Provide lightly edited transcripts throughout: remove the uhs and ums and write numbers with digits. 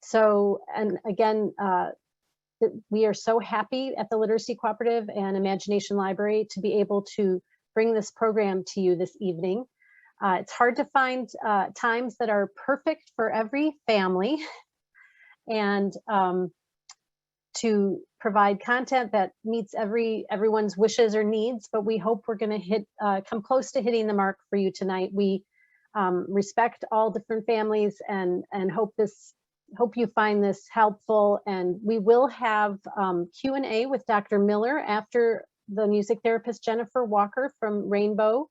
So, and again, we are so happy at the Literacy Cooperative and Imagination Library to be able to bring this program to you this evening. It's hard to find times that are perfect for every family, and to provide content that meets everyone's wishes or needs, but we hope we're going to come close to hitting the mark for you tonight. We respect all different families and hope you find this helpful. And we will have Q&A with Dr. Miller after the music therapist Jennifer Walker from Rainbow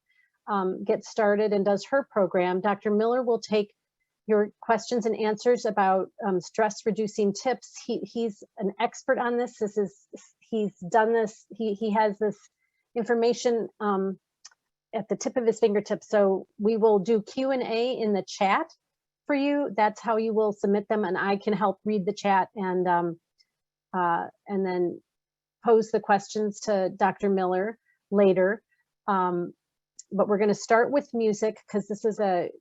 gets started and does her program. Dr. Miller will take your questions and answers about stress reducing tips. He's an expert on this. He's done this. He has this information at the tip of his fingertips. So we will do Q&A in the chat for you. That's how you will submit them, and I can help read the chat and then pose the questions to Dr. Miller later. But we're going to start with music because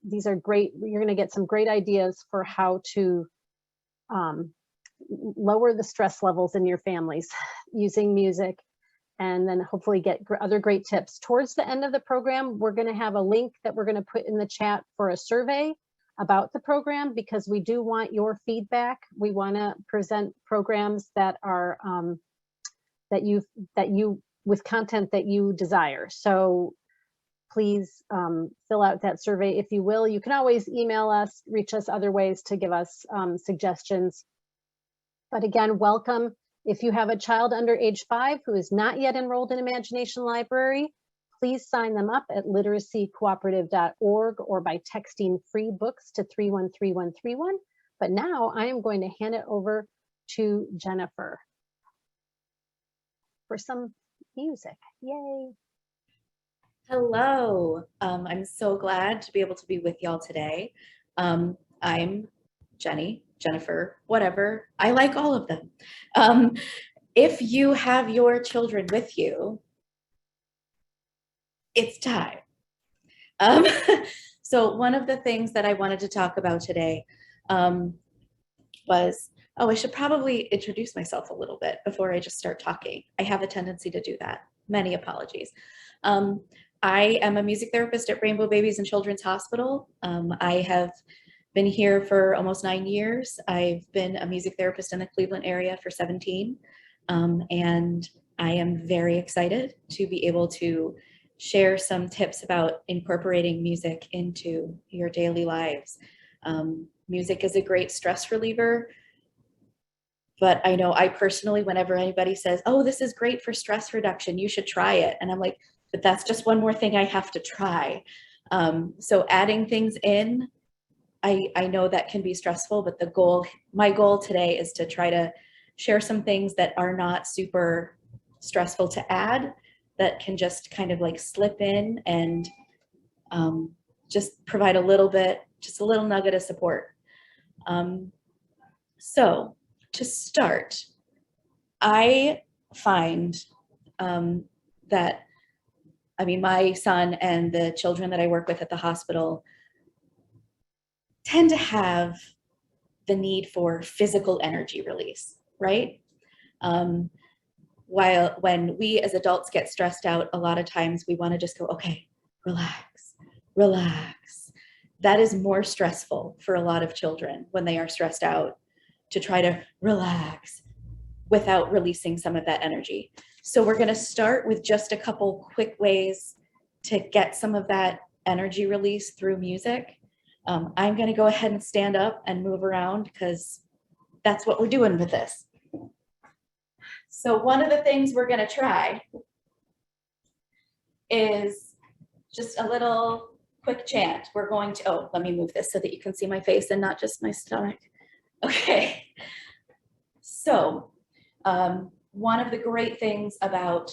these are great. You're going to get some great ideas for how to lower the stress levels in your families using music, and then hopefully get other great tips. Towards the end of the program, we're going to have a link that we're going to put in the chat for a survey about the program, because we do want your feedback. We want to present programs that are with content that you desire. So please fill out that survey if you will. You can always email us, reach us other ways to give us suggestions. But again, welcome. If you have a child under age 5 who is not yet enrolled in Imagination Library, please sign them up at literacycooperative.org or by texting free books to 313131. But now I am going to hand it over to Jennifer for some music. Yay. Hello, I'm so glad to be able to be with y'all today. I'm Jenny, Jennifer, whatever. I like all of them. If you have your children with you, it's time. So one of the things that I wanted to talk about today was, I should probably introduce myself a little bit before I just start talking. I have a tendency to do that. Many apologies. I am a music therapist at Rainbow Babies and Children's Hospital. I have been here for almost 9 years. I've been a music therapist in the Cleveland area for 17. And I am very excited to be able to share some tips about incorporating music into your daily lives. Music is a great stress reliever, but I know I personally, whenever anybody says, oh, this is great for stress reduction, you should try it. And I'm like, but that's just one more thing I have to try. So adding things in, I know that can be stressful, but my goal today is to try to share some things that are not super stressful to add, that can just kind of like slip in and just provide a little bit, just a little nugget of support. So to start, I find that, my son and the children that I work with at the hospital tend to have the need for physical energy release, right? When we as adults get stressed out, a lot of times we want to just go, okay, relax, relax. That is more stressful for a lot of children when they are stressed out, to try to relax without releasing some of that energy. So we're going to start with just a couple quick ways to get some of that energy release through music. I'm going to go ahead and stand up and move around because that's what we're doing with this. So one of the things we're going to try is just a little quick chant. We're going to, let me move this so that you can see my face and not just my stomach. Okay. So one of the great things about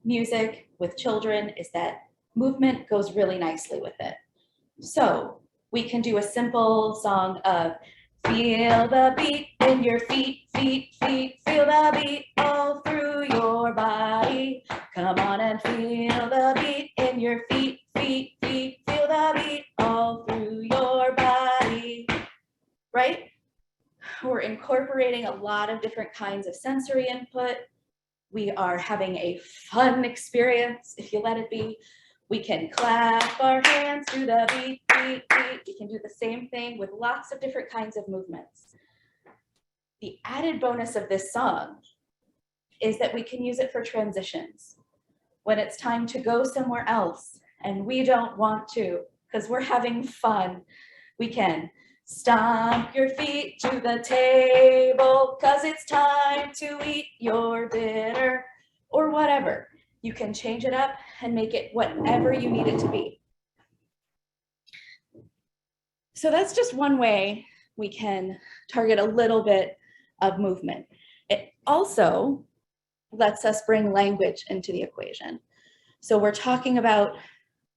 music with children is that movement goes really nicely with it. So we can do a simple song of feel the beat in your feet, feet, feet, feel the beat all through your body. Come on and feel the beat in your feet, feet, feet, feel the beat all through your body. Right? We're incorporating a lot of different kinds of sensory input. We are having a fun experience, if you let it be. We can clap our hands to the beat, beat, beat. We can do the same thing with lots of different kinds of movements. The added bonus of this song is that we can use it for transitions. When it's time to go somewhere else and we don't want to, because we're having fun, we can stomp your feet to the table because it's time to eat your dinner, or whatever. You can change it up and make it whatever you need it to be. So that's just one way we can target a little bit of movement. It also lets us bring language into the equation. So we're talking about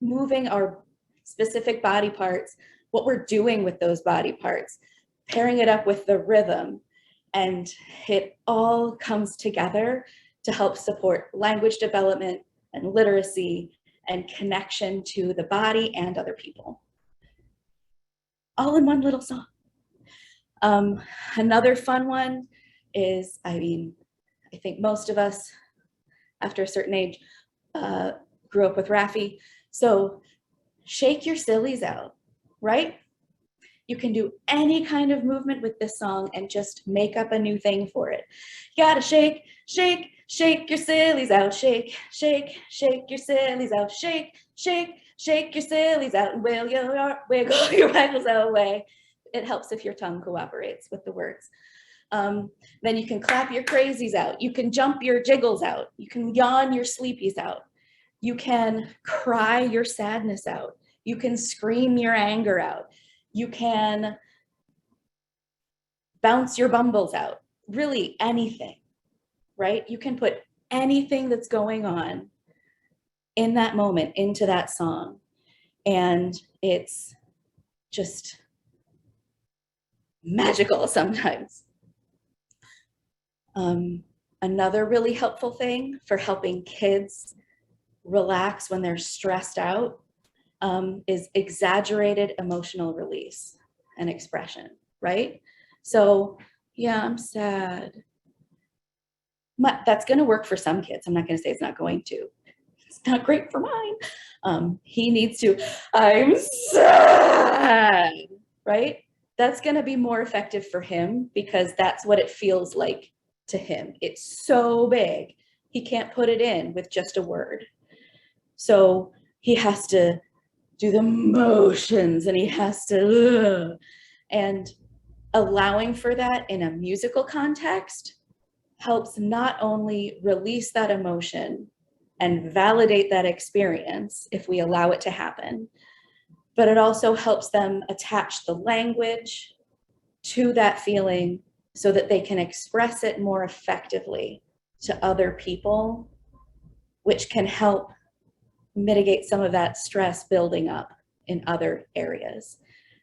moving our specific body parts, what we're doing with those body parts, pairing it up with the rhythm, and it all comes together to help support language development and literacy and connection to the body and other people. All in one little song. Another fun one is, I think most of us after a certain age grew up with Raffi. So shake your sillies out, right? You can do any kind of movement with this song and just make up a new thing for it. You gotta shake, shake, shake your sillies out. Shake, shake, shake your sillies out. Shake, shake, shake your sillies out and wiggle your waggles away. It helps if your tongue cooperates with the words. Then you can clap your crazies out. You can jump your jiggles out. You can yawn your sleepies out. You can cry your sadness out. You can scream your anger out. You can bounce your bumbles out. Really anything, right? You can put anything that's going on in that moment into that song. And it's just magical sometimes. Another really helpful thing for helping kids relax when they're stressed out is exaggerated emotional release and expression, right? So, yeah, I'm sad. That's going to work for some kids. I'm not going to say it's not going to. It's not great for mine. He needs to, I'm sad, right? That's going to be more effective for him because that's what it feels like to him. It's so big. He can't put it in with just a word. So he has to do the motions and he has to, and allowing for that in a musical context helps not only release that emotion and validate that experience if we allow it to happen, but it also helps them attach the language to that feeling so that they can express it more effectively to other people, which can help mitigate some of that stress building up in other areas.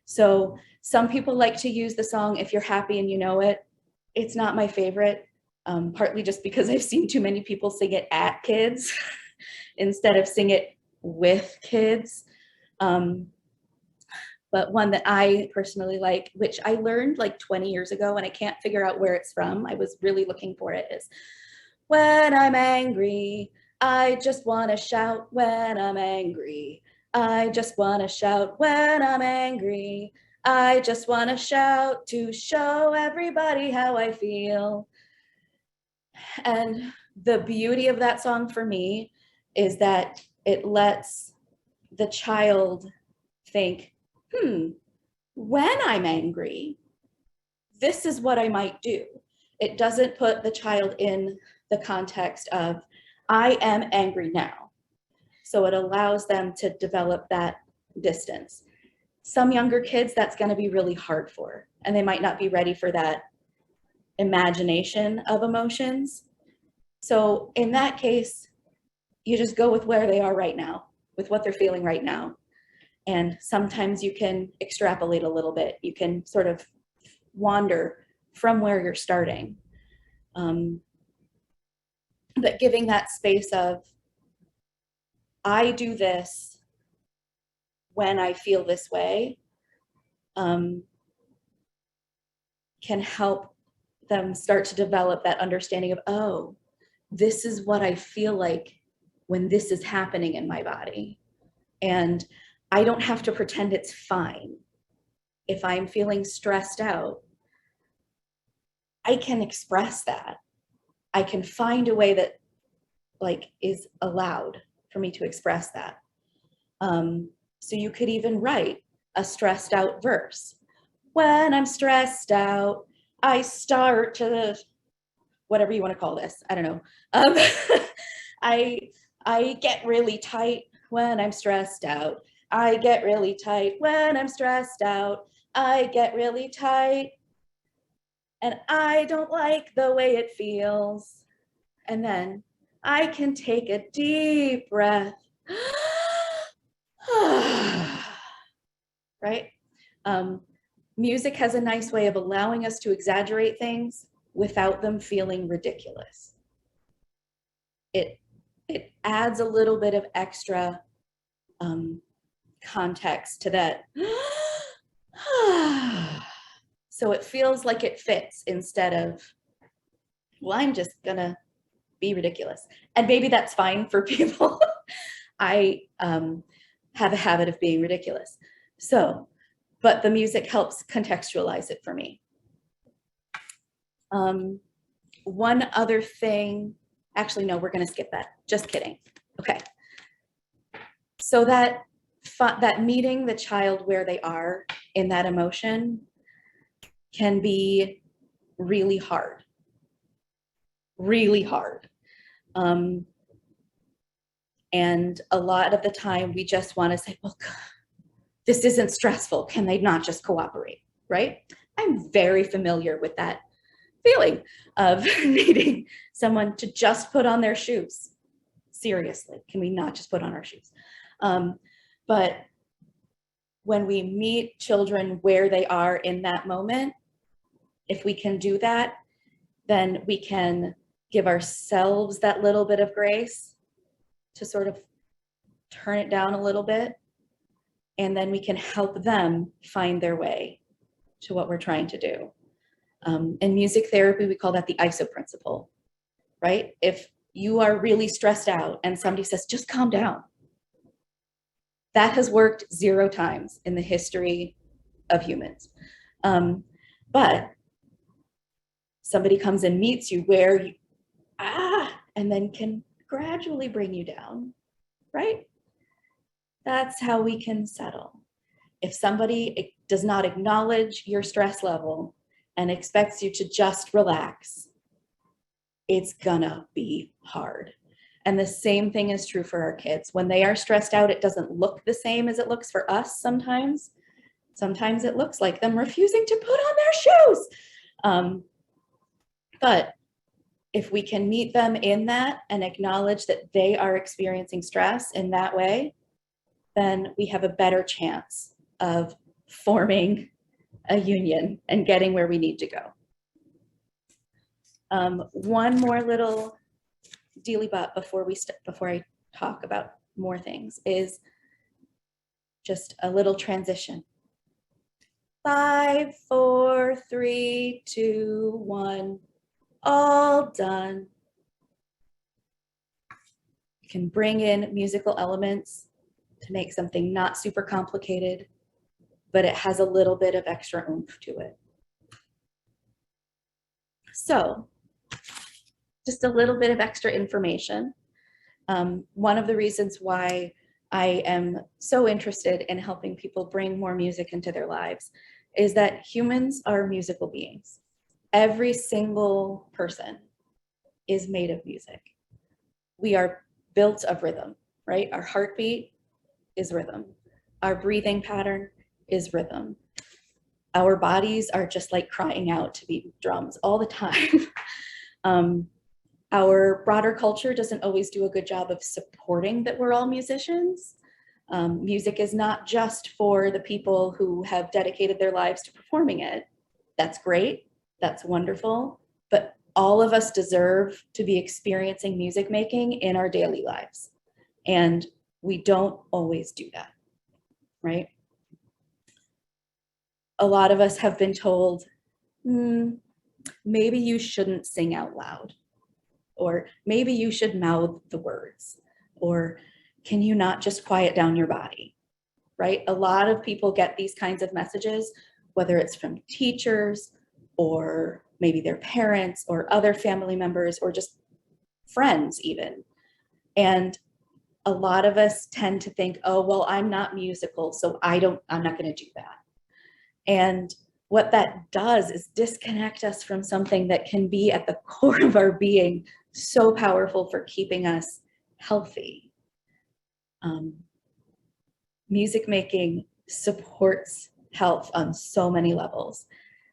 So some people like to use the song If You're Happy and You Know It. It's not my favorite, partly just because I've seen too many people sing it at kids instead of sing it with kids. But one that I personally like, which I learned like 20 years ago and I can't figure out where it's from, I was really looking for it, is when I'm angry, I just want to shout when I'm angry. I just want to shout when I'm angry. I just want to shout to show everybody how I feel. And the beauty of that song for me is that it lets the child think, when I'm angry, this is what I might do. It doesn't put the child in the context of, I am angry now. So it allows them to develop that distance. Some younger kids, that's going to be really hard for, and they might not be ready for that imagination of emotions. So in that case, you just go with where they are right now, with what they're feeling right now. And sometimes you can extrapolate a little bit. You can sort of wander from where you're starting. But giving that space of, I do this when I feel this way, can help them start to develop that understanding of, oh, this is what I feel like when this is happening in my body. And I don't have to pretend it's fine. If I'm feeling stressed out, I can express that. I can find a way that like is allowed for me to express that. So you could even write a stressed out verse. When I'm stressed out, I start to, whatever you want to call this, I don't know. I get really tight when I'm stressed out. I get really tight when I'm stressed out. I get really tight and I don't like the way it feels. And then I can take a deep breath. Right? Music has a nice way of allowing us to exaggerate things without them feeling ridiculous. It adds a little bit of extra context to that. So it feels like it fits instead of, well, I'm just gonna be ridiculous. And maybe that's fine for people. I have a habit of being ridiculous. So, but the music helps contextualize it for me. One other thing, actually, no, we're gonna skip that. Just kidding. Okay. So that meeting the child where they are in that emotion can be really hard. Really hard. And a lot of the time we just want to say, well, this isn't stressful. Can they not just cooperate, right? I'm very familiar with that feeling of needing someone to just put on their shoes. Seriously, can we not just put on our shoes? But when we meet children where they are in that moment, if we can do that, then we can give ourselves that little bit of grace to sort of turn it down a little bit. And then we can help them find their way to what we're trying to do. In music therapy, we call that the ISO principle, right? If you are really stressed out and somebody says, just calm down, that has worked 0 times in the history of humans. But somebody comes and meets you where you, and then can gradually bring you down, right? That's how we can settle. If somebody does not acknowledge your stress level and expects you to just relax, it's gonna be hard. And the same thing is true for our kids. When they are stressed out, it doesn't look the same as it looks for us sometimes. Sometimes it looks like them refusing to put on their shoes. But if we can meet them in that and acknowledge that they are experiencing stress in that way, then we have a better chance of forming a union and getting where we need to go. One more little dealy bot before I talk about more things is just a little transition. 5, 4, 3, 2, 1, all done. You can bring in musical elements to make something not super complicated, but it has a little bit of extra oomph to it. So, just a little bit of extra information. One of the reasons why I am so interested in helping people bring more music into their lives is that humans are musical beings. Every single person is made of music. We are built of rhythm, right? Our heartbeat is rhythm. Our breathing pattern is rhythm. Our bodies are just like crying out to beat drums all the time. Our broader culture doesn't always do a good job of supporting that we're all musicians. Music is not just for the people who have dedicated their lives to performing it. That's great, that's wonderful, but all of us deserve to be experiencing music making in our daily lives. And we don't always do that, right? A lot of us have been told Maybe you shouldn't sing out loud, or maybe you should mouth the words, or can you not just quiet down your body, right? A lot of people get these kinds of messages, whether it's from teachers or maybe their parents or other family members or just friends even. And a lot of us tend to think, oh, well, I'm not musical, so I'm not going to do that. And what that does is disconnect us from something that can be at the core of our being, so powerful for keeping us healthy. Music making supports health on so many levels.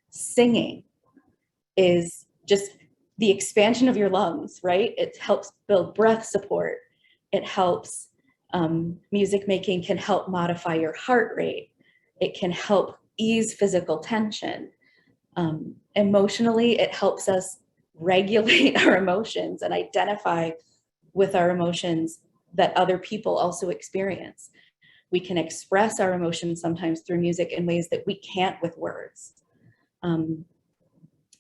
Singing is just the expansion of your lungs, right? It helps build breath support. It helps, music making can help modify your heart rate. It can help ease physical tension. Emotionally, it helps us regulate our emotions and identify with our emotions that other people also experience. We can express our emotions sometimes through music in ways that we can't with words.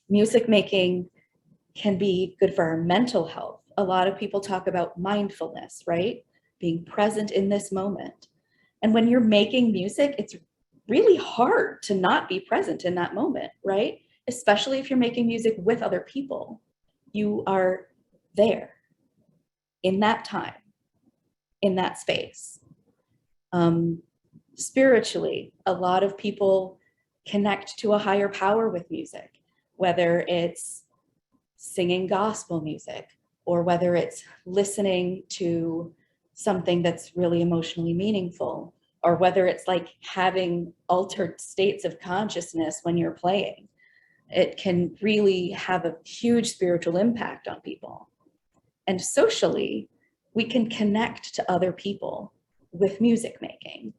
Music making can be good for our mental health. A lot of people talk about mindfulness, right? Being present in this moment. And when you're making music, it's really hard to not be present in that moment, right? Especially if you're making music with other people. You are there in that time, in that space. Spiritually, a lot of people connect to a higher power with music, whether it's singing gospel music or whether it's listening to something that's really emotionally meaningful, or whether it's like having altered states of consciousness when you're playing. It can really have a huge spiritual impact on people. And socially, we can connect to other people with music making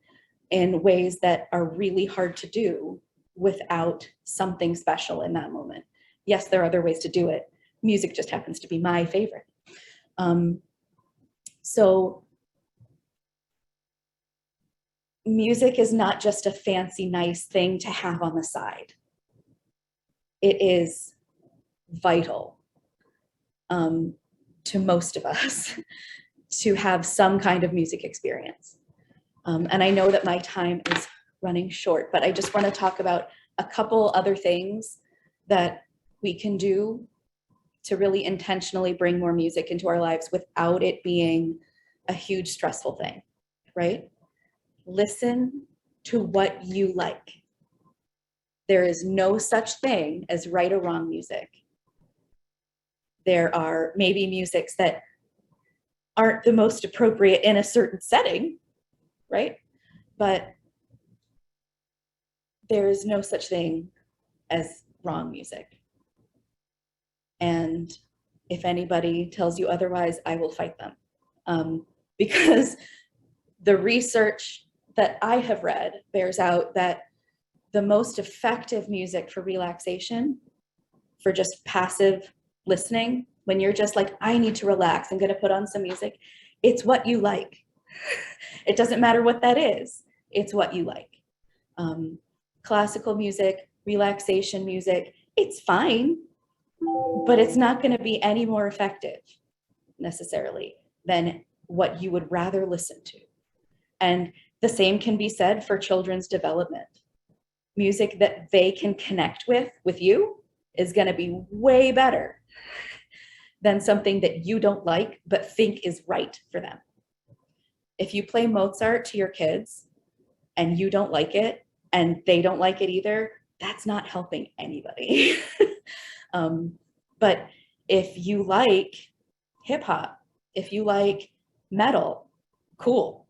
in ways that are really hard to do without something special in that moment. Yes, there are other ways to do it. Music just happens to be my favorite. So music is not just a fancy, nice thing to have on the side. It is vital to most of us to have some kind of music experience. And I know that my time is running short, but I just want to talk about a couple other things that we can do to really intentionally bring more music into our lives without it being a huge stressful thing, right? Listen to what you like. There is no such thing as right or wrong music. There are maybe musics that aren't the most appropriate in a certain setting, right? But there's no such thing as wrong music. And if anybody tells you otherwise, I will fight them. Because the research that I have read bears out that the most effective music for relaxation, for just passive listening, when you're just like, I need to relax, I'm gonna put on some music, it's what you like. It doesn't matter what that is, it's what you like. Classical music, relaxation music, it's fine, but it's not gonna be any more effective necessarily than what you would rather listen to. And the same can be said for children's development. Music that they can connect with you is going to be way better than something that you don't like but think is right for them. If you play Mozart to your kids and you don't like it and they don't like it either, that's not helping anybody. But if you like hip hop, if you like metal, cool.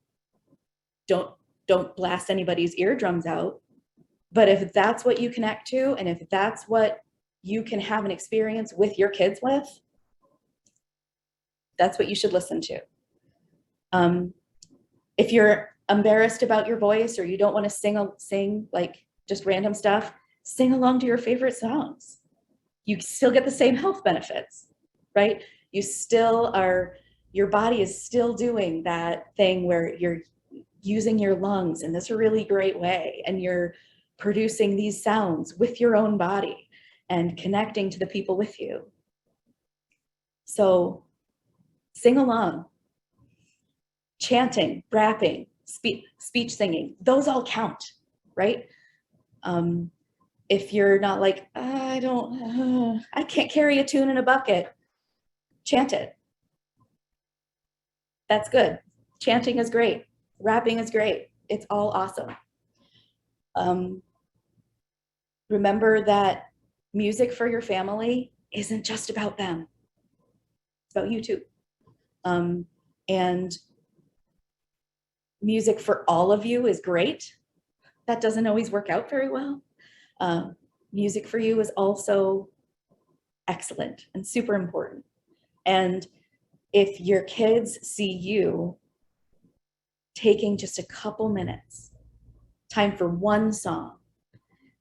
Don't blast anybody's eardrums out. But if that's what you connect to, and if that's what you can have an experience with your kids with, that's what you should listen to. If you're embarrassed about your voice or you don't want to sing like just random stuff, sing along to your favorite songs. You still get the same health benefits, right? You still are, your body is still doing that thing where you're using your lungs in this really great way and you're producing these sounds with your own body. and connecting to the people with you. So sing along, chanting, rapping, speech singing, those all count, right? If you're not like, I can't carry a tune in a bucket, chant it. That's good. Chanting is great. Rapping is great. It's all awesome. Remember that music for your family isn't just about them. It's about you too. And music for all of you is great. That doesn't always work out very well. Music for you is also excellent and super important. And if your kids see you taking just a couple minutes, time for one song,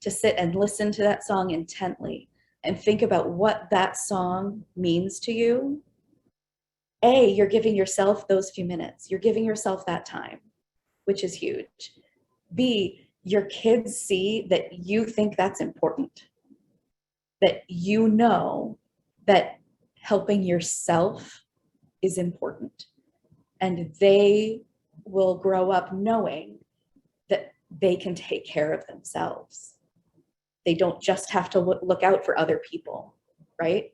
to sit and listen to that song intently and think about what that song means to you, A, you're giving yourself those few minutes. You're giving yourself that time, which is huge. B, your kids see that you think that's important, that you know that helping yourself is important. And they will grow up knowing that they can take care of themselves. They don't just have to look out for other people, right?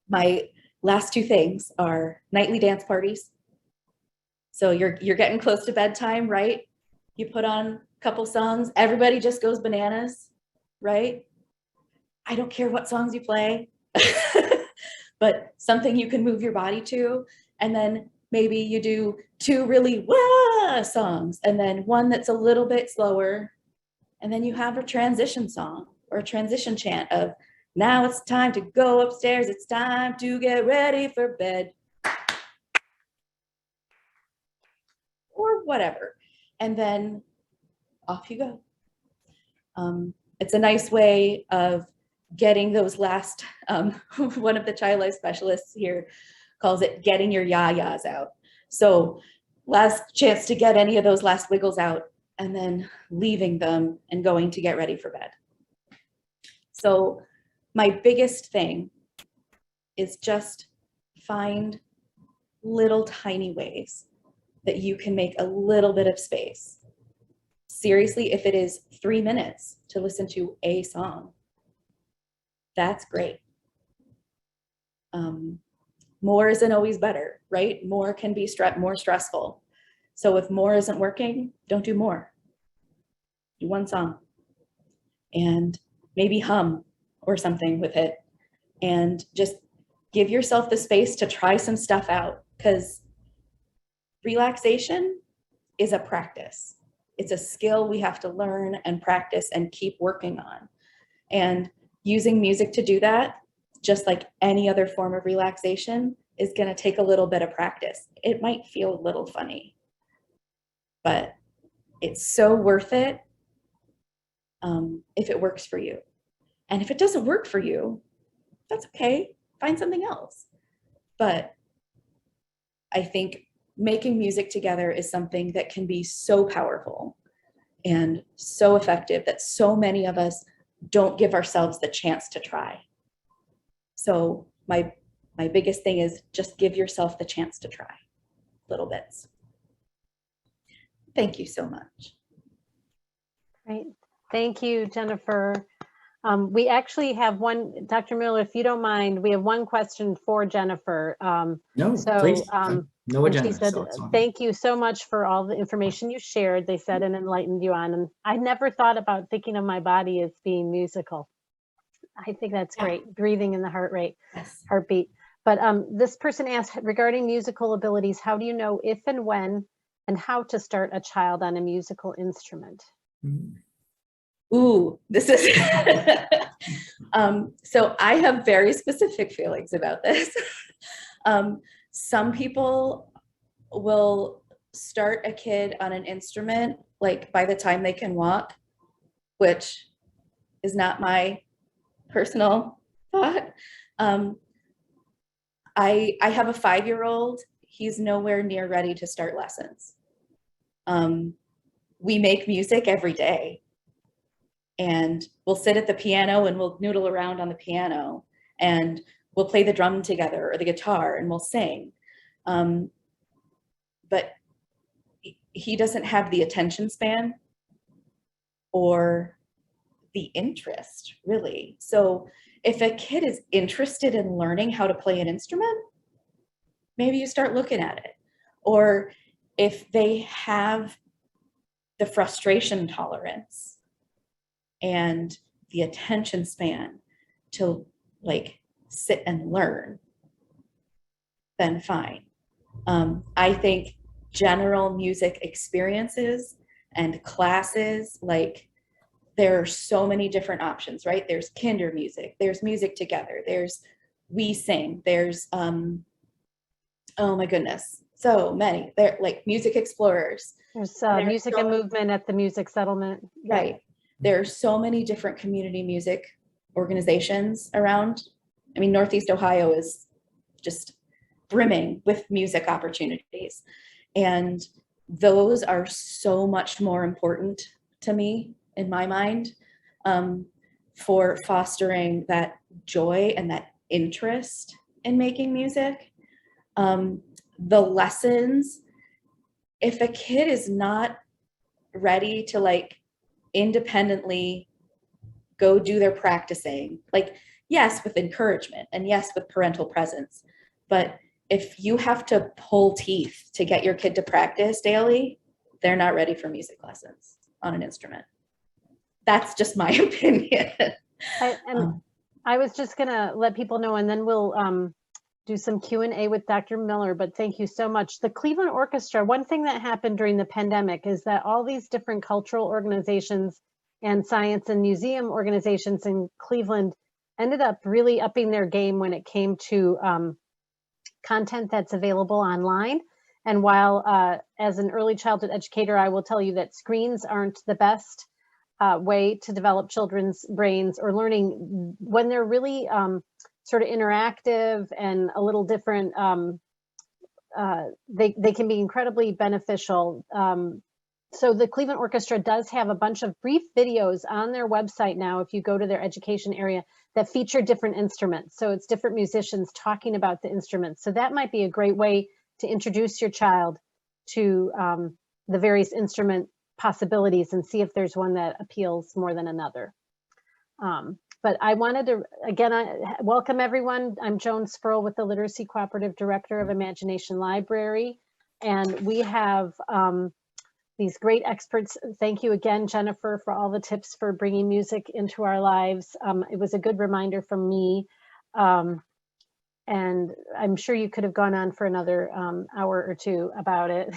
My last two things are nightly dance parties. So you're getting close to bedtime, right? You put on a couple songs, everybody just goes bananas, right? I don't care what songs you play, but something you can move your body to. And then maybe you do two really wah songs and then one that's a little bit slower. And then you have a transition song or a transition chant of, now it's time to go upstairs. It's time to get ready for bed. Or whatever. And then off you go. It's a nice way of getting those last, one of the child life specialists here calls it getting your yah-yahs out. So last chance to get any of those last wiggles out and then leaving them and going to get ready for bed. So my biggest thing is just find little tiny ways that you can make a little bit of space. Seriously, if it is 3 minutes to listen to a song, that's great. More isn't always better, right? More can be more stressful. So if more isn't working, don't do more. Do one song and maybe hum or something with it and just give yourself the space to try some stuff out, because relaxation is a practice. It's a skill we have to learn and practice and keep working on. And using music to do that, just like any other form of relaxation, is going to take a little bit of practice. It might feel a little funny, but it's so worth it if it works for you. And if it doesn't work for you, that's okay. Find something else. But I think making music together is something that can be so powerful and so effective that so many of us don't give ourselves the chance to try. So my biggest thing is just give yourself the chance to try little bits. Thank you so much. Great. Thank you, Jennifer. We actually have one, Dr. Miller, if you don't mind, we have one question for Jennifer. No, please. No and agenda. she said, So it's on. thank you so much for all the information you shared, they said, and enlightened you on. And I never thought about thinking of my body as being musical. I think that's great, breathing in the heart rate, heartbeat. But this person asked, regarding musical abilities, how do you know if and when and how to start a child on a musical instrument? Ooh, this is, so I have very specific feelings about this. Some people will start a kid on an instrument, like by the time they can walk, which is not my personal thought. I have a 5-year-old. He's nowhere near ready to start lessons. we make music every day, and we'll sit at the piano and we'll noodle around on the piano, and we'll play the drum together or the guitar and we'll sing. But he doesn't have the attention span or the interest, really. So if a kid is interested in learning how to play an instrument, maybe you start looking at it. Or if they have the frustration tolerance and the attention span to like sit and learn, then fine. I think general music experiences and classes, like there are so many different options, right? There's kinder music, there's music together, there's we sing, there's oh my goodness, so many. They're like music explorers. There's music and movement at the music settlement. Right. There are so many different community music organizations around. I mean, Northeast Ohio is just brimming with music opportunities. And those are so much more important to me, in my mind, for fostering that joy and that interest in making music. The lessons, if a kid is not ready to like independently go do their practicing, like yes, with encouragement and yes, with parental presence, but if you have to pull teeth to get your kid to practice daily, they're not ready for music lessons on an instrument. That's just my opinion. I was just gonna let people know, and then we'll do some Q&A with Dr. Miller, but thank you so much. The Cleveland Orchestra, one thing that happened during the pandemic is that all these different cultural organizations and science and museum organizations in Cleveland ended up really upping their game when it came to content that's available online. And while as an early childhood educator, I will tell you that screens aren't the best way to develop children's brains or learning when they're really sort of interactive and a little different. They can be incredibly beneficial. So the Cleveland Orchestra does have a bunch of brief videos on their website now, if you go to their education area, that feature different instruments. So it's different musicians talking about the instruments. So that might be a great way to introduce your child to the various instrument possibilities and see if there's one that appeals more than another. But I wanted to, again, welcome everyone. I'm Joan Spoerl with the Literacy Cooperative, Director of Imagination Library. And we have these great experts. Thank you again, Jennifer, for all the tips for bringing music into our lives. It was a good reminder from me. And I'm sure you could have gone on for another hour or two about it.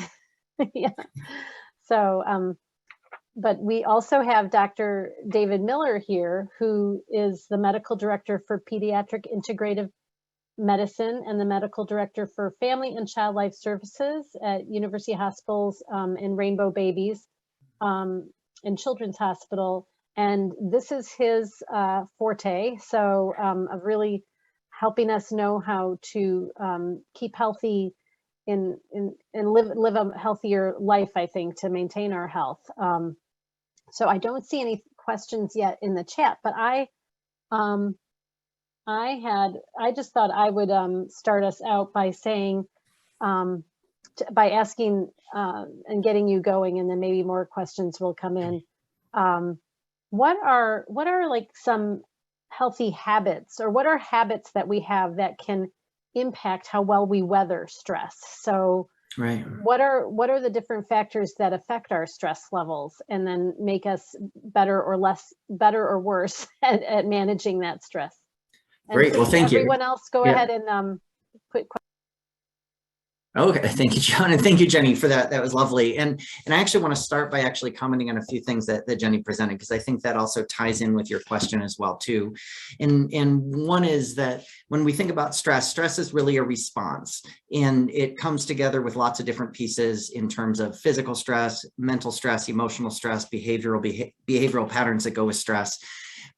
Yeah. So, but we also have Dr. David Miller here, who is the Medical Director for Pediatric Integrative Medicine and the Medical Director for Family and Child Life Services at University Hospitals in Rainbow Babies in Children's Hospital. And this is his forte, so of really helping us know how to keep healthy and live a healthier life, I think, to maintain our health. So I don't see any questions yet in the chat, but I just thought I would start us out by saying, by asking and getting you going, and then maybe more questions will come in. What are like some healthy habits, or what are habits that we have that can impact how well we weather stress? So right. What are the different factors that affect our stress levels and then make us better or worse at managing that stress? And great. Well, thank you. Everyone else, go ahead and put questions. Okay, thank you, Joan, and thank you, Jenny, for that. That was lovely. And I actually want to start by actually commenting on a few things that Jenny presented, because I think that also ties in with your question as well, too. And one is that when we think about stress, stress is really a response, and it comes together with lots of different pieces in terms of physical stress, mental stress, emotional stress, behavioral patterns that go with stress.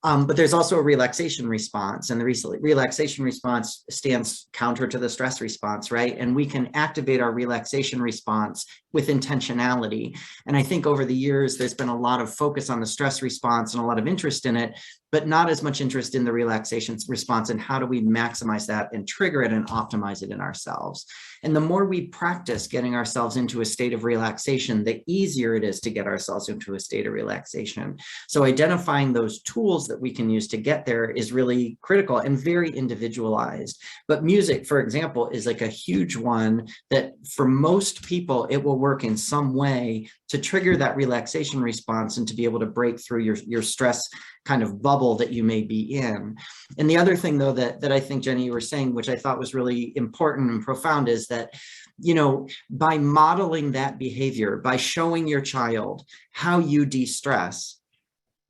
But there's also a relaxation response, and the relaxation response stands counter to the stress response, right? And we can activate our relaxation response with intentionality. And I think over the years, there's been a lot of focus on the stress response and a lot of interest in it, but not as much interest in the relaxation response and how do we maximize that and trigger it and optimize it in ourselves. And the more we practice getting ourselves into a state of relaxation, the easier it is to get ourselves into a state of relaxation. So identifying those tools that we can use to get there is really critical and very individualized. But music, for example, is like a huge one that for most people, it will work in some way to trigger that relaxation response and to be able to break through your stress kind of bubble that you may be in. And the other thing, though, that I think, Jenny, you were saying, which I thought was really important and profound, is that, you know, by modeling that behavior, by showing your child how you de-stress,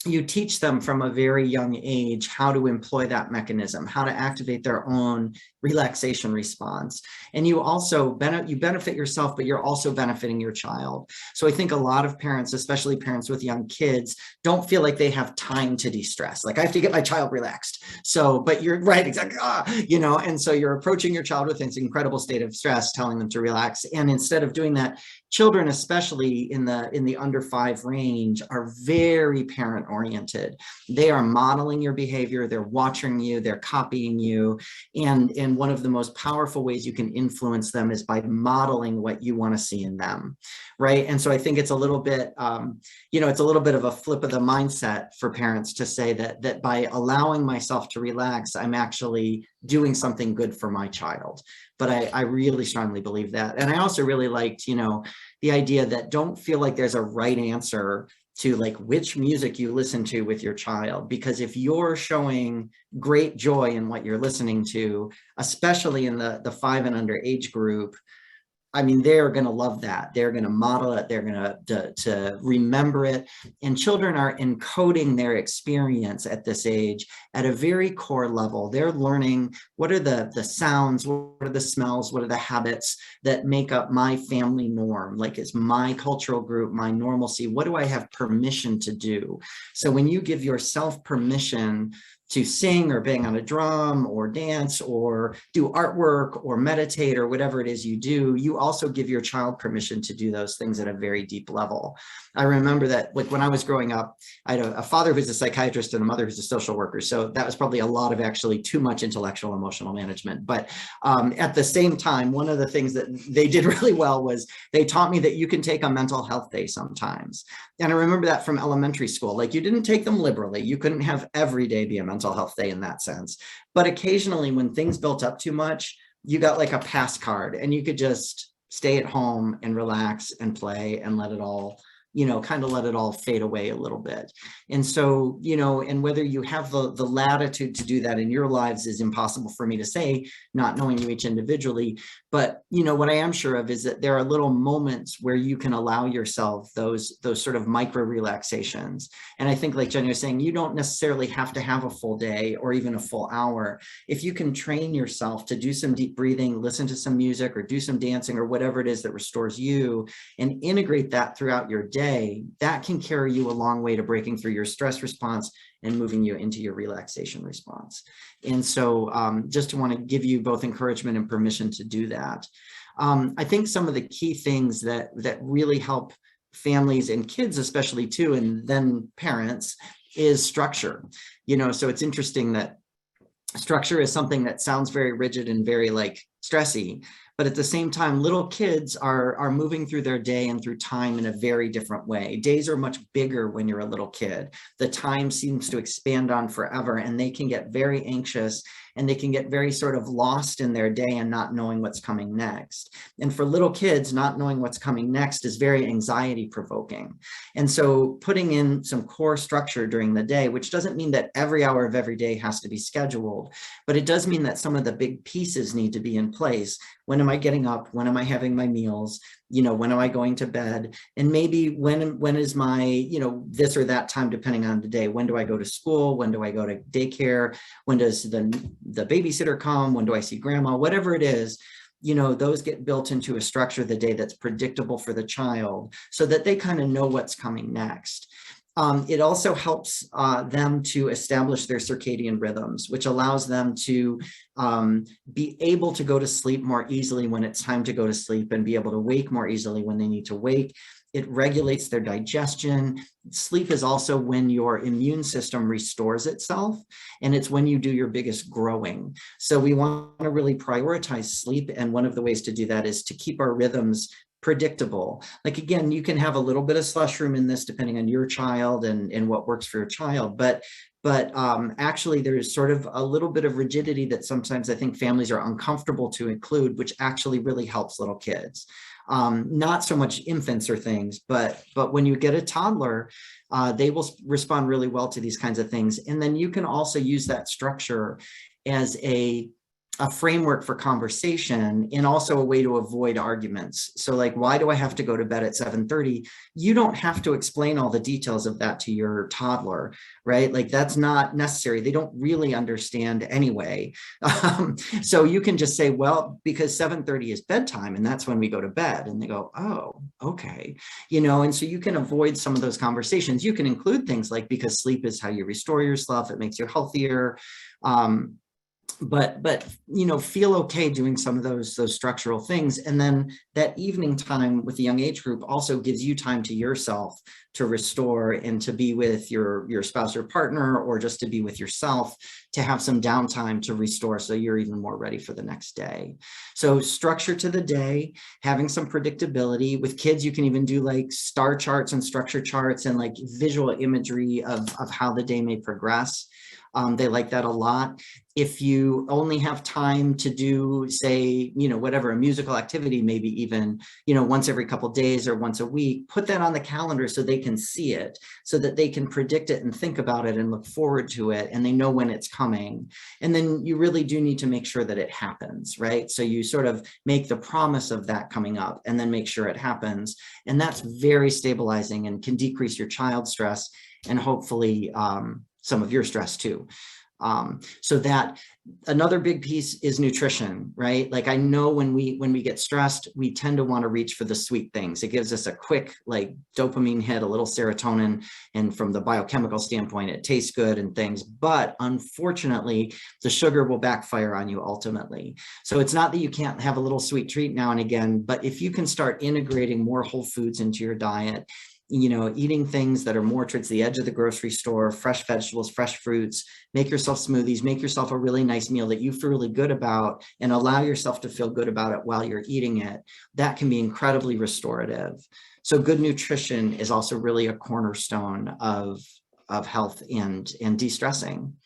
you teach them from a very young age how to employ that mechanism, how to activate their own relaxation response. And you also benefit yourself, but you're also benefiting your child. So I think a lot of parents, especially parents with young kids, don't feel like they have time to de-stress. Like, I have to get my child relaxed. So, but you're right, exactly, you know, and so you're approaching your child with this incredible state of stress, telling them to relax. And instead of doing that, children, especially in the under 5 range, are very parent oriented. They are modeling your behavior, they're watching you, they're copying you. And one of the most powerful ways you can influence them is by modeling what you want to see in them, right? And so I think it's a little bit, you know, it's a little bit of a flip of the mindset for parents to say that by allowing myself to relax, I'm actually doing something good for my child. But I really strongly believe that. And I also really liked, you know, the idea that don't feel like there's a right answer to like which music you listen to with your child, because if you're showing great joy in what you're listening to, especially in the 5 and under age group, I mean, they're going to love that. They're going to model it. They're going to remember it. And children are encoding their experience at this age at a very core level. They're learning what are the sounds, what are the smells, what are the habits that make up my family norm? Like, it's my cultural group, my normalcy. What do I have permission to do? So when you give yourself permission to sing or bang on a drum or dance or do artwork or meditate or whatever it is you do, you also give your child permission to do those things at a very deep level. I remember that, like, when I was growing up, I had a father who's a psychiatrist and a mother who's a social worker. So that was probably a lot of actually too much intellectual emotional management. But at the same time, one of the things that they did really well was they taught me that you can take a mental health day sometimes. And I remember that from elementary school. Like, you didn't take them liberally. You couldn't have every day be a mental health day in that sense. But occasionally when things built up too much, you got like a pass card and you could just stay at home and relax and play and let it all, you know, kind of let it all fade away a little bit. And so, you know, and whether you have the latitude to do that in your lives is impossible for me to say, not knowing you each individually. But, you know, what I am sure of is that there are little moments where you can allow yourself those sort of micro relaxations. And I think, like Jenny was saying, you don't necessarily have to have a full day or even a full hour. If you can train yourself to do some deep breathing, listen to some music or do some dancing or whatever it is that restores you, and integrate that throughout your day, that can carry you a long way to breaking through your stress response and moving you into your relaxation response. And so just to want to give you both encouragement and permission to do that. I think some of the key things that really help families and kids especially too, and then parents, is structure. You know, so it's interesting that structure is something that sounds very rigid and very like stressy, but at the same time, little kids are moving through their day and through time in a very different way. Days are much bigger when you're a little kid. The time seems to expand on forever, and they can get very anxious and they can get very sort of lost in their day and not knowing what's coming next. And for little kids, not knowing what's coming next is very anxiety provoking. And so putting in some core structure during the day, which doesn't mean that every hour of every day has to be scheduled, but it does mean that some of the big pieces need to be in place. When am I getting up? When am I having my meals? You know, when am I going to bed? And maybe when is my, you know, this or that time, depending on the day. When do I go to school? When do I go to daycare? When does the babysitter come? When do I see grandma? Whatever it is, you know, those get built into a structure of the day that's predictable for the child so that they kind of know what's coming next. It also helps them to establish their circadian rhythms, which allows them to be able to go to sleep more easily when it's time to go to sleep and be able to wake more easily when they need to wake. It regulates their digestion. Sleep is also when your immune system restores itself, and it's when you do your biggest growing. So we want to really prioritize sleep, and one of the ways to do that is to keep our rhythms predictable. Like, again, you can have a little bit of slush room in this depending on your child and what works for your child, but actually there's sort of a little bit of rigidity that sometimes I think families are uncomfortable to include, which actually really helps little kids. Not so much infants or things, but when you get a toddler, they will respond really well to these kinds of things. And then you can also use that structure as a framework for conversation, and also a way to avoid arguments. So like, why do I have to go to bed at 7:30? You don't have to explain all the details of that to your toddler, right? Like, that's not necessary. They don't really understand anyway. So you can just say, well, because 7:30 is bedtime and that's when we go to bed. And they go, oh, okay. And so you can avoid some of those conversations. You can include things like, because sleep is how you restore yourself. It makes you healthier. But feel okay doing some of those structural things. And then that evening time with the young age group also gives you time to yourself to restore and to be with your spouse or partner, or just to be with yourself, to have some downtime to restore, so you're even more ready for the next day. So structure to the day, having some predictability. With kids, you can even do like star charts and structure charts and like visual imagery of how the day may progress. They like that a lot. If you only have time to do, say, whatever, a musical activity, maybe even, once every couple of days or once a week, put that on the calendar so they can see it, so that they can predict it and think about it and look forward to it, and they know when it's coming. And then you really do need to make sure that it happens, right? So you sort of make the promise of that coming up and then make sure it happens. And that's very stabilizing and can decrease your child's stress, and hopefully some of your stress too. So that another big piece is nutrition, right? Like, I know when we get stressed, we tend to want to reach for the sweet things. It gives us a quick like dopamine hit, a little serotonin, and from the biochemical standpoint, it tastes good and things. But unfortunately, the sugar will backfire on you ultimately. So it's not that you can't have a little sweet treat now and again, but if you can start integrating more whole foods into your diet, eating things that are more towards the edge of the grocery store, fresh vegetables, fresh fruits, make yourself smoothies, make yourself a really nice meal that you feel really good about, and allow yourself to feel good about it while you're eating it. That can be incredibly restorative. So good nutrition is also really a cornerstone of health and de-stressing.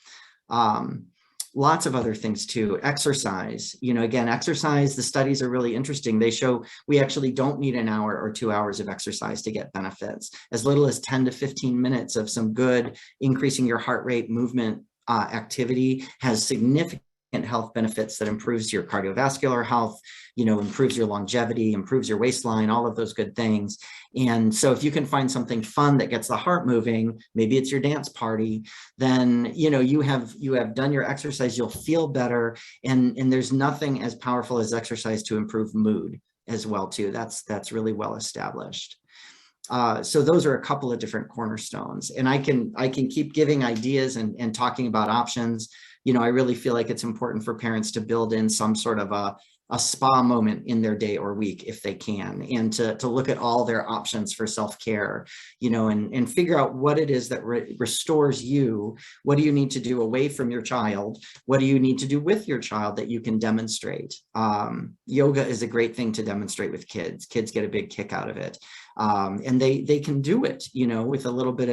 Lots of other things too. Exercise, again, exercise, the studies are really interesting. They show we actually don't need an hour or 2 hours of exercise to get benefits. As little as 10 to 15 minutes of some good increasing your heart rate movement activity has significant health benefits that improves your cardiovascular health, improves your longevity, improves your waistline, all of those good things. And so if you can find something fun that gets the heart moving, maybe it's your dance party, then, you have done your exercise, you'll feel better. And there's nothing as powerful as exercise to improve mood as well too. That's really well established. So those are a couple of different cornerstones, and I can keep giving ideas and talking about options. I really feel like it's important for parents to build in some sort of a spa moment in their day or week if they can, and to look at all their options for self-care, and figure out what it is that restores you. What do you need to do away from your child? What do you need to do with your child that you can demonstrate? Yoga is a great thing to demonstrate with kids. Kids get a big kick out of it. And they can do it, with a little bit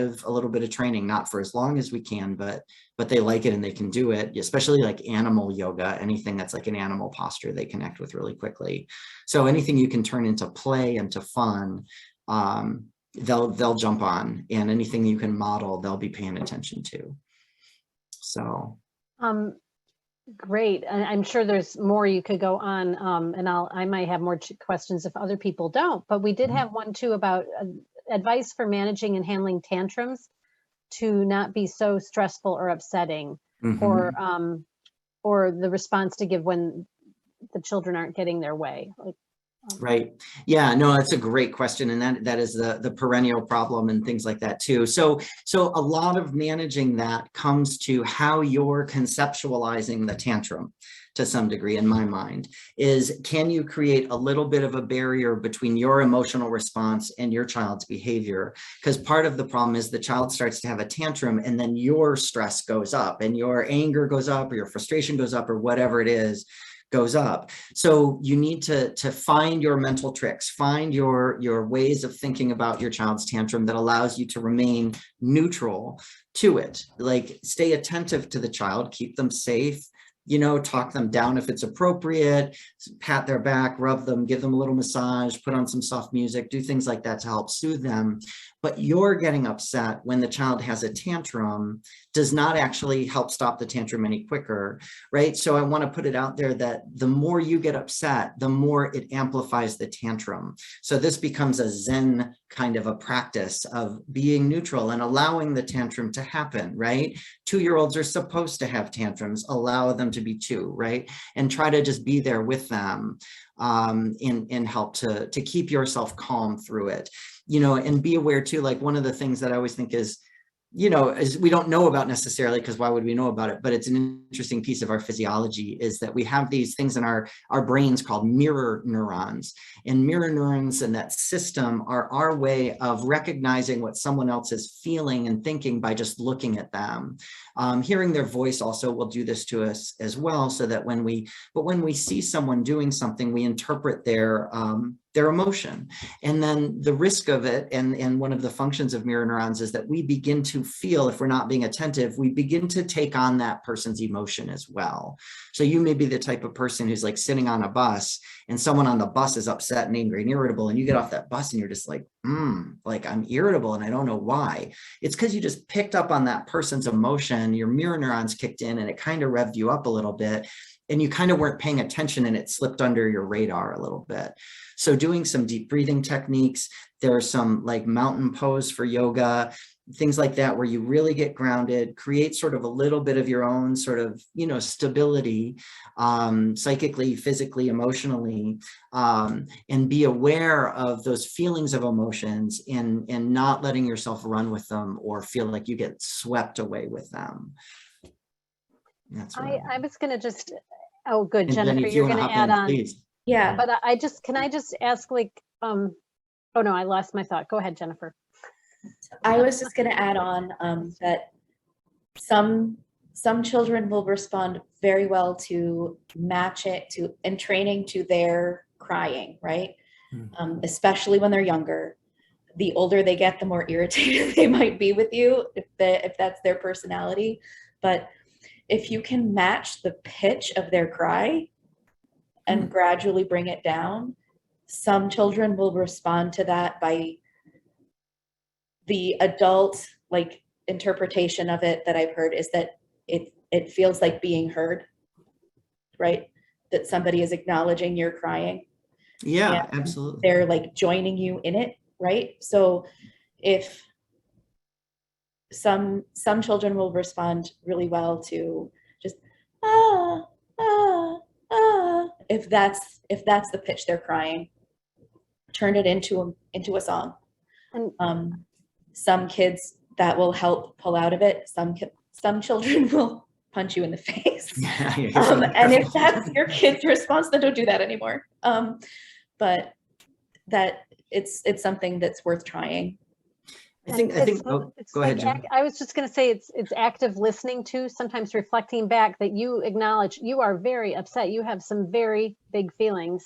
of training, not for as long as we can, but they like it and they can do it, especially like animal yoga, anything that's like an animal posture, they connect with really quickly. So anything you can turn into play and to fun, they'll jump on, and anything you can model, they'll be paying attention to. So. Great. And I'm sure there's more you could go on, and I might have more questions if other people don't, but we did have one too about advice for managing and handling tantrums to not be so stressful or upsetting, or the response to give when the children aren't getting their way. Like, Right. Yeah, no, that's a great question. And that is the perennial problem and things like that too. So a lot of managing that comes to how you're conceptualizing the tantrum to some degree, in my mind, is can you create a little bit of a barrier between your emotional response and your child's behavior? Because part of the problem is the child starts to have a tantrum and then your stress goes up and your anger goes up or your frustration goes up or whatever it is goes up. So you need to find your mental tricks, find your ways of thinking about your child's tantrum that allows you to remain neutral to it. Like stay attentive to the child, keep them safe, talk them down if it's appropriate, pat their back, rub them, give them a little massage, put on some soft music, do things like that to help soothe them. But you're getting upset when the child has a tantrum does not actually help stop the tantrum any quicker, right? So I want to put it out there that the more you get upset, the more it amplifies the tantrum. So this becomes a Zen kind of a practice of being neutral and allowing the tantrum to happen, right? 2-year-olds are supposed to have tantrums, allow them to be 2, right? And try to just be there with them and help to keep yourself calm through it. And be aware too, like one of the things that I always think is we don't know about necessarily, because why would we know about it? But it's an interesting piece of our physiology is that we have these things in our brains called mirror neurons. And mirror neurons and that system are our way of recognizing what someone else is feeling and thinking by just looking at them. Hearing their voice also will do this to us as well, so that when we see someone doing something, we interpret their emotion. And then the risk of it, and one of the functions of mirror neurons is that we begin to feel, if we're not being attentive, we begin to take on that person's emotion as well. So you may be the type of person who's like sitting on a bus and someone on the bus is upset and angry and irritable, and you get off that bus and you're just like, like I'm irritable and I don't know why. It's because you just picked up on that person's emotion, your mirror neurons kicked in and it kind of revved you up a little bit. And you kind of weren't paying attention and it slipped under your radar a little bit. So doing some deep breathing techniques, there are some like mountain pose for yoga, things like that, where you really get grounded, create sort of a little bit of your own sort of, stability, psychically, physically, emotionally, and be aware of those feelings of emotions and not letting yourself run with them or feel like you get swept away with them. That's what I was going to just, oh, good, and Jennifer, Jenny, if you you're want going to to hop add in, on. please. Yeah. But can I just ask like, oh no, I lost my thought. Go ahead, Jennifer. I was just going to add on that some children will respond very well to match it to in training to their crying, right? Especially when they're younger. The older they get, the more irritated they might be with you if that's their personality. But if you can match the pitch of their cry and gradually bring it down, some children will respond to that by the adult like interpretation of it that I've heard is that it feels like being heard, right? That somebody is acknowledging you're crying. Yeah, absolutely. They're like joining you in it, right? So if some children will respond really well to just if that's the pitch they're crying, turn it into a song. And some kids that will help pull out of it. Some children will punch you in the face. And if that's your kid's response, then don't do that anymore. But that it's something that's worth trying. I think go ahead, Jen. I was just going to say it's active listening too, sometimes reflecting back that you acknowledge you are very upset. You have some very big feelings.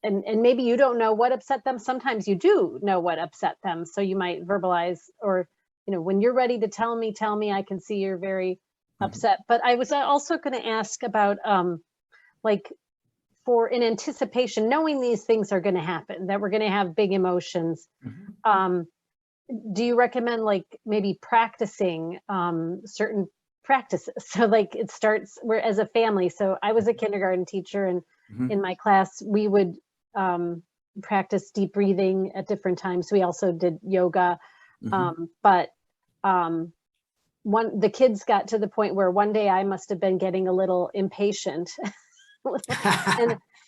And maybe you don't know what upset them. Sometimes you do know what upset them. So you might verbalize or, when you're ready to tell me, I can see you're very upset. But I was also going to ask about like for in anticipation, knowing these things are going to happen, that we're going to have big emotions. Do you recommend like maybe practicing certain practices? So like it starts where as a family. So I was a kindergarten teacher and in my class, we would practice deep breathing at different times. We also did yoga. But the kids got to the point where one day I must have been getting a little impatient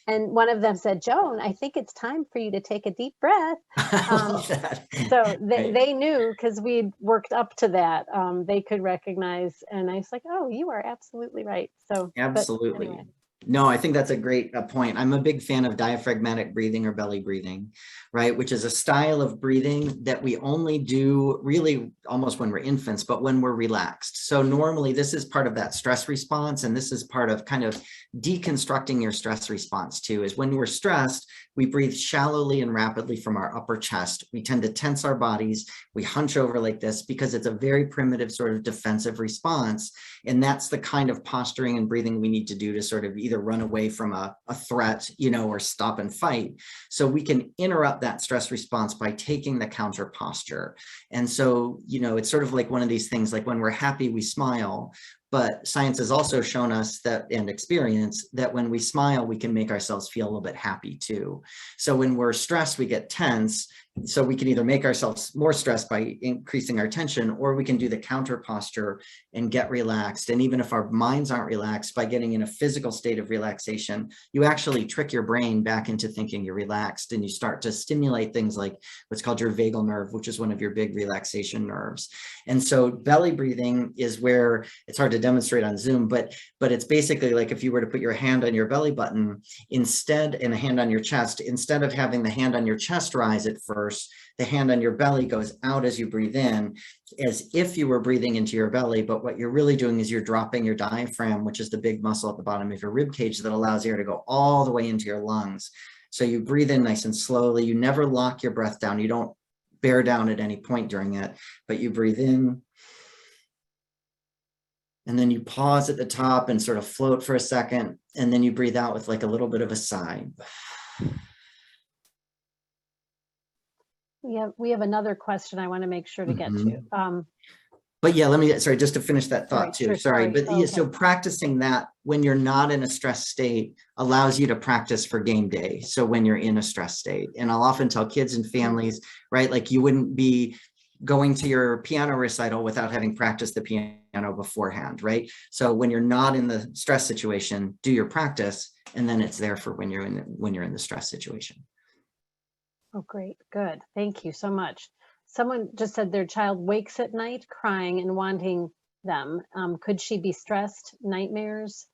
And one of them said, Joan, I think it's time for you to take a deep breath. I love that. So Right. they knew, because we'd worked up to that. They could recognize, and I was like, oh, you are absolutely right. So Absolutely. anyway. No, I think that's a great point. I'm a big fan of diaphragmatic breathing or belly breathing, right? Which is a style of breathing that we only do really almost when we're infants, but when we're relaxed. So normally this is part of that stress response. And this is part of kind of deconstructing your stress response too, is when we're stressed, we breathe shallowly and rapidly from our upper chest. We tend to tense our bodies. We hunch over like this because it's a very primitive sort of defensive response. And that's the kind of posturing and breathing we need to do to sort of either run away from a threat, or stop and fight. So we can interrupt that stress response by taking the counter posture. And so, it's sort of like one of these things, like when we're happy, we smile. But science has also shown us that, and experience, that when we smile, we can make ourselves feel a little bit happy too. So when we're stressed, we get tense. So we can either make ourselves more stressed by increasing our tension, or we can do the counter posture and get relaxed. And even if our minds aren't relaxed, by getting in a physical state of relaxation, you actually trick your brain back into thinking you're relaxed, and you start to stimulate things like what's called your vagal nerve, which is one of your big relaxation nerves. And so belly breathing is where it's hard to demonstrate on Zoom, but it's basically like if you were to put your hand on your belly button instead, and a hand on your chest, instead of having the hand on your chest rise at first, the hand on your belly goes out as you breathe in, as if you were breathing into your belly. But what you're really doing is you're dropping your diaphragm, which is the big muscle at the bottom of your rib cage that allows air to go all the way into your lungs. So you breathe in nice and slowly. You never lock your breath down. You don't bear down at any point during it, but you breathe in. And then you pause at the top and sort of float for a second. And then you breathe out with like a little bit of a sigh. We have another question I want to make sure to get to. But yeah, sorry, just to finish that thought too. Sure, sorry. But okay. So practicing that when you're not in a stress state allows you to practice for game day. So when you're in a stress state, and I'll often tell kids and families, right, like you wouldn't be going to your piano recital without having practiced the piano beforehand, right? So when you're not in the stress situation, do your practice, and then it's there for when you're in the stress situation. Oh, great. Good. Thank you so much. Someone just said their child wakes at night crying and wanting them. Could she be stressed? Nightmares?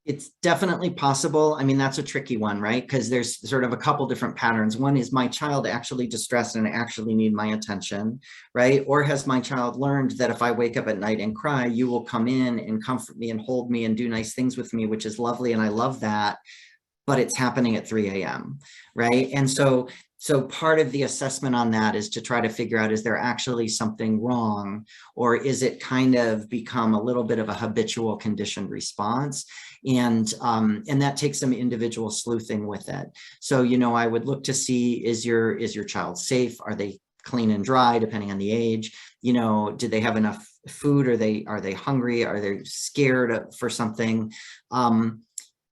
It's definitely possible. I mean, that's a tricky one, right? Because there's sort of a couple different patterns. One is my child actually distressed and actually need my attention, right? Or has my child learned that if I wake up at night and cry, you will come in and comfort me and hold me and do nice things with me, which is lovely. And I love that. But it's happening at 3 a.m., right? And so part of the assessment on that is to try to figure out, is there actually something wrong, or is it kind of become a little bit of a habitual conditioned response? And that takes some individual sleuthing with it. So, I would look to see, is your child safe? Are they clean and dry, depending on the age? Do they have enough food? Are they hungry? Are they scared for something?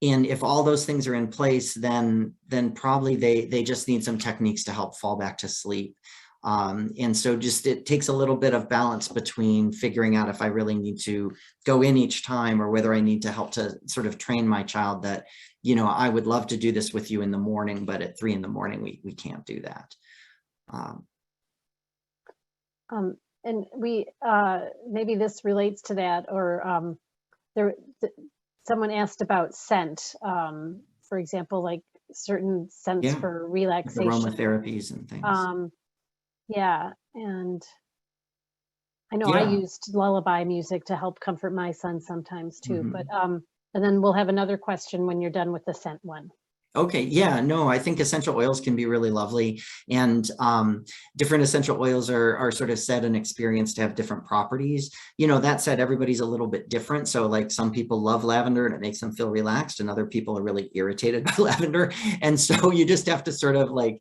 And if all those things are in place, then probably they just need some techniques to help fall back to sleep. And so it takes a little bit of balance between figuring out if I really need to go in each time, or whether I need to help to sort of train my child that, I would love to do this with you in the morning, but at 3 a.m, we can't do that. And we, maybe this relates to that, or someone asked about scent, for example, like certain scents for relaxation. Aromatherapies and things. Yeah, and I know I used lullaby music to help comfort my son sometimes too, but and then we'll have another question when you're done with the scent one. Okay. Yeah, no, I think essential oils can be really lovely, and different essential oils are sort of said and experienced to have different properties. That said, everybody's a little bit different. So like some people love lavender and it makes them feel relaxed, and other people are really irritated by lavender. And so you just have to sort of like,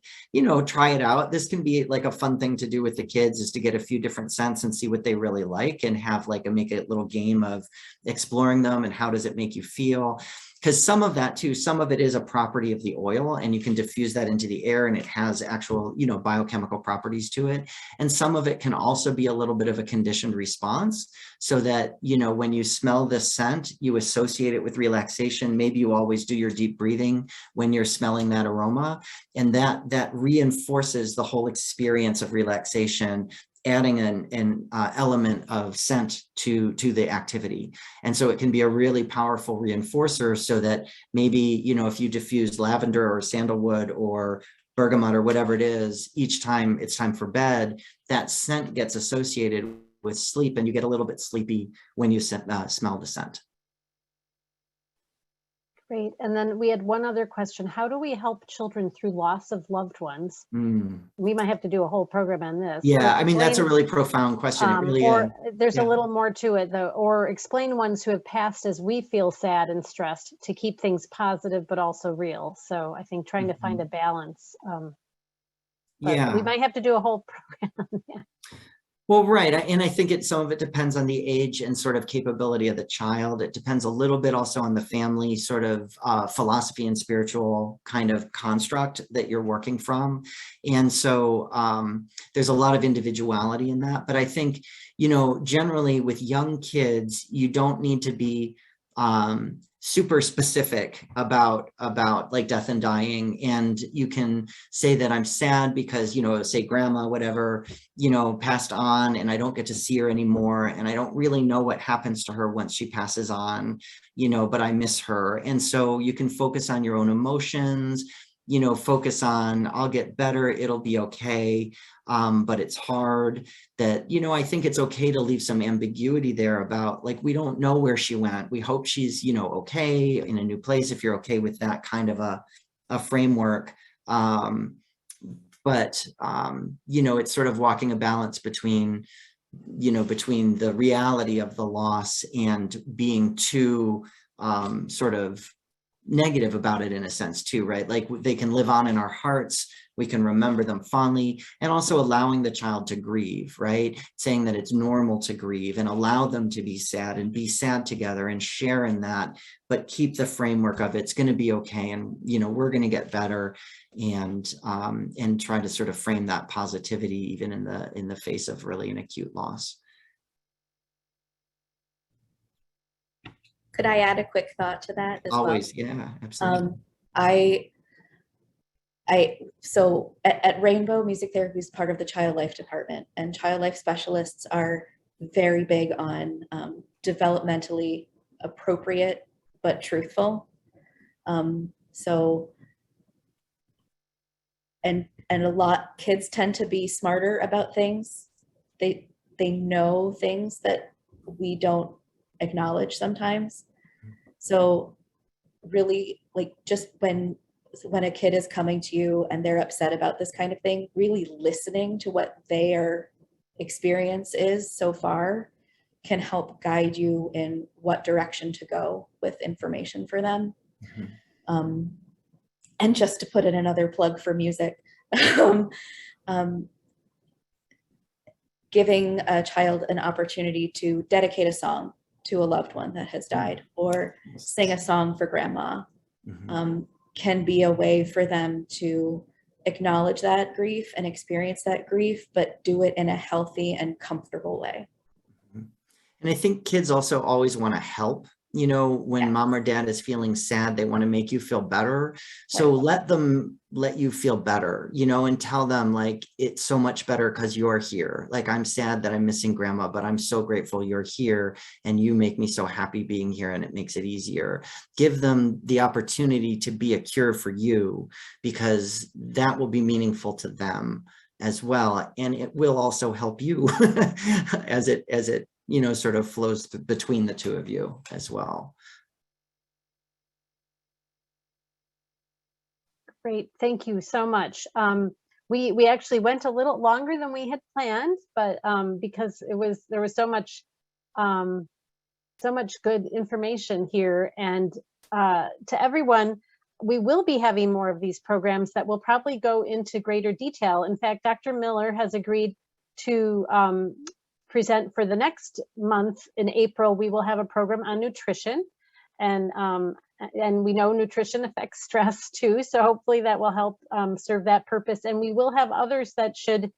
try it out. This can be like a fun thing to do with the kids, is to get a few different scents and see what they really like, and have like make a little game of exploring them and how does it make you feel. because some of that too, some of it is a property of the oil, and you can diffuse that into the air and it has actual, you know, biochemical properties to it. And some of it can also be a little bit of a conditioned response, so that, you know, when you smell this scent, you associate it with relaxation. Maybe you always do your deep breathing when you're smelling that aroma, and that reinforces the whole experience of relaxation, adding an element of scent to the activity. And so it can be a really powerful reinforcer, so that maybe, you know, if you diffuse lavender or sandalwood or bergamot or whatever it is, each time it's time for bed, that scent gets associated with sleep, and you get a little bit sleepy when you smell the scent. Great. And then we had one other question. How do we help children through loss of loved ones? We might have to do a whole program on this. Yeah, I mean, that's a really profound question. It really or is. there's Yeah. a little more to it though, or explain ones who have passed as we feel sad and stressed, to keep things positive but also real. So I think trying to find a balance. But Yeah. we might have to do a whole program on that. Well, right. And I think some of it depends on the age and sort of capability of the child. It depends a little bit also on the family sort of philosophy and spiritual kind of construct that you're working from. And so there's a lot of individuality in that. But I think, you know, generally with young kids, you don't need to be super specific about like death and dying. And you can say that I'm sad because, you know, say grandma, whatever, you know, passed on and I don't get to see her anymore. And I don't really know what happens to her once she passes on, you know, but I miss her. And so you can focus on your own emotions, you know, focus on, I'll get better, it'll be okay. But it's hard. That, you know, I think it's okay to leave some ambiguity there about, like, we don't know where she went. We hope she's, you know, okay in a new place, if you're okay with that kind of a framework. But you know, it's sort of walking a balance between, you know, between the reality of the loss and being too sort of negative about it in a sense too, right? Like they can live on in our hearts, we can remember them fondly, and also allowing the child to grieve, right? Saying that it's normal to grieve and allow them to be sad and be sad together and share in that, but keep the framework of it's going to be okay, and, you know, we're going to get better, and try to sort of frame that positivity even in the face of really an acute loss. Could I add a quick thought to that as Always, well? yeah, absolutely. So at Rainbow, music therapy is part of the child life department, and child life specialists are very big on developmentally appropriate but truthful. So, and a lot, kids tend to be smarter about things. They know things that we don't acknowledge sometimes. So really, like, just when a kid is coming to you and they're upset about this kind of thing, really listening to what their experience is so far can help guide you in what direction to go with information for them. And just to put in another plug for music, giving a child an opportunity to dedicate a song to a loved one that has died, or sing a song for grandma, can be a way for them to acknowledge that grief and experience that grief, but do it in a healthy and comfortable way. And I think kids also always want to help. You know, when mom or dad is feeling sad, they want to make you feel better. So let them let you feel better, you know, and tell them, like, it's so much better because you're here. Like, I'm sad that I'm missing grandma, but I'm so grateful you're here and you make me so happy being here, and it makes it easier. Give them the opportunity to be a cure for you, because that will be meaningful to them as well. And it will also help you as it you know, sort of flows between the two of you as well. Great, thank you so much. We actually went a little longer than we had planned, but because there was so much good information here. And to everyone, we will be having more of these programs that will probably go into greater detail. In fact, Dr. Miller has agreed to present for the next month in April. We will have a program on nutrition. and we know nutrition affects stress too. So hopefully that will help serve that purpose. And we will have others that should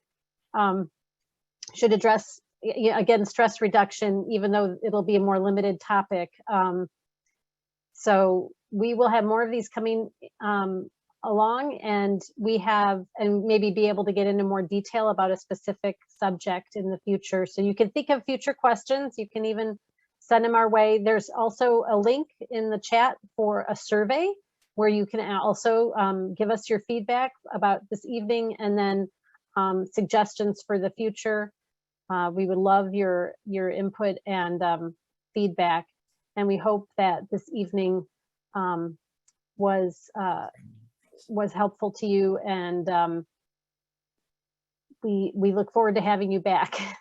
address, again, stress reduction, even though it'll be a more limited topic. So we will have more of these coming along, and maybe be able to get into more detail about a specific subject in the future. So you can think of future questions. You can even send them our way. There's also a link in the chat for a survey where you can also give us your feedback about this evening, and then suggestions for the future. We would love your input and feedback, and we hope that this evening was helpful to you, and we look forward to having you back.